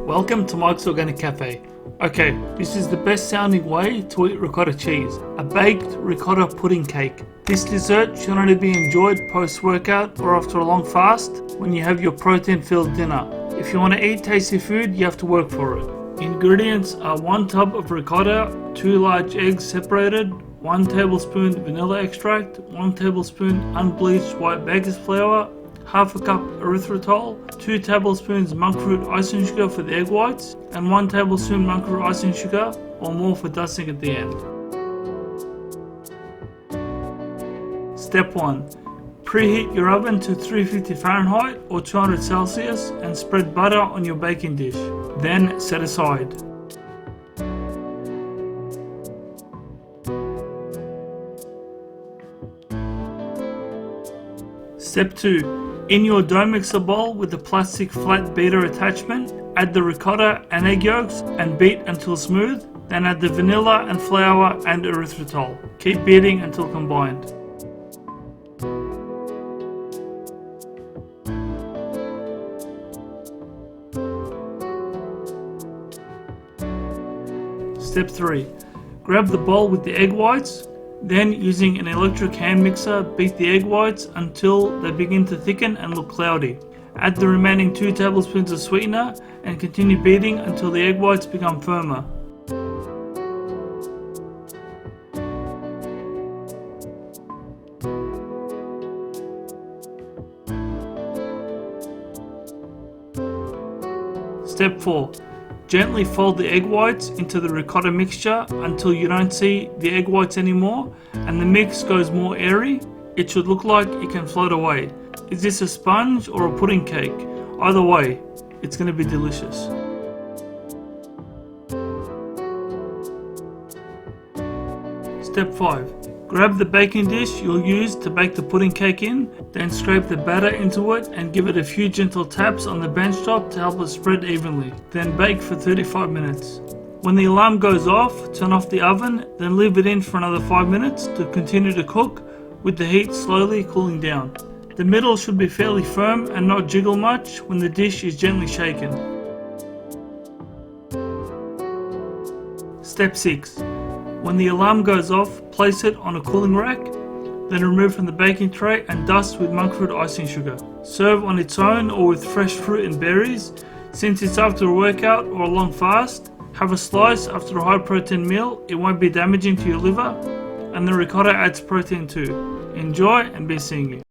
Welcome to Mike's Organic Cafe. Okay, this is the best sounding way to eat ricotta cheese, a baked ricotta pudding cake. This dessert should only be enjoyed post-workout or after a long fast when you have your protein-filled dinner. If you want to eat tasty food, you have to work for it. Ingredients are 1 tub of ricotta, 2 large eggs separated, 1 tablespoon vanilla extract, 1 tablespoon unbleached white baker's flour, half a cup erythritol, 2 tablespoons monk fruit icing sugar for the egg whites, and 1 tablespoon monk fruit icing sugar or more for dusting at the end. Step 1. Preheat your oven to 350 Fahrenheit or 200 Celsius and spread butter on your baking dish. Then set aside. Step 2. In your dough mixer bowl with a plastic flat beater attachment, add the ricotta and egg yolks and beat until smooth, then add the vanilla and flour and erythritol. Keep beating until combined. Step 3. Grab the bowl with the egg whites. Then, using an electric hand mixer, beat the egg whites until they begin to thicken and look cloudy. Add the remaining 2 tablespoons of sweetener and continue beating until the egg whites become firmer. Step 4. Gently fold the egg whites into the ricotta mixture until you don't see the egg whites anymore and the mix goes more airy. It should look like it can float away. Is this a sponge or a pudding cake? Either way, it's going to be delicious. Step 5. Grab the baking dish you'll use to bake the pudding cake in, then scrape the batter into it and give it a few gentle taps on the bench top to help it spread evenly. Then bake for 35 minutes. When the alarm goes off, turn off the oven, then leave it in for another 5 minutes to continue to cook with the heat slowly cooling down. The middle should be fairly firm and not jiggle much when the dish is gently shaken. Step 6. When the alarm goes off, place it on a cooling rack, then remove from the baking tray and dust with monk fruit icing sugar. Serve on its own or with fresh fruit and berries. Since it's after a workout or a long fast, have a slice after a high protein meal. It won't be damaging to your liver, and the ricotta adds protein too. Enjoy and be seeing you.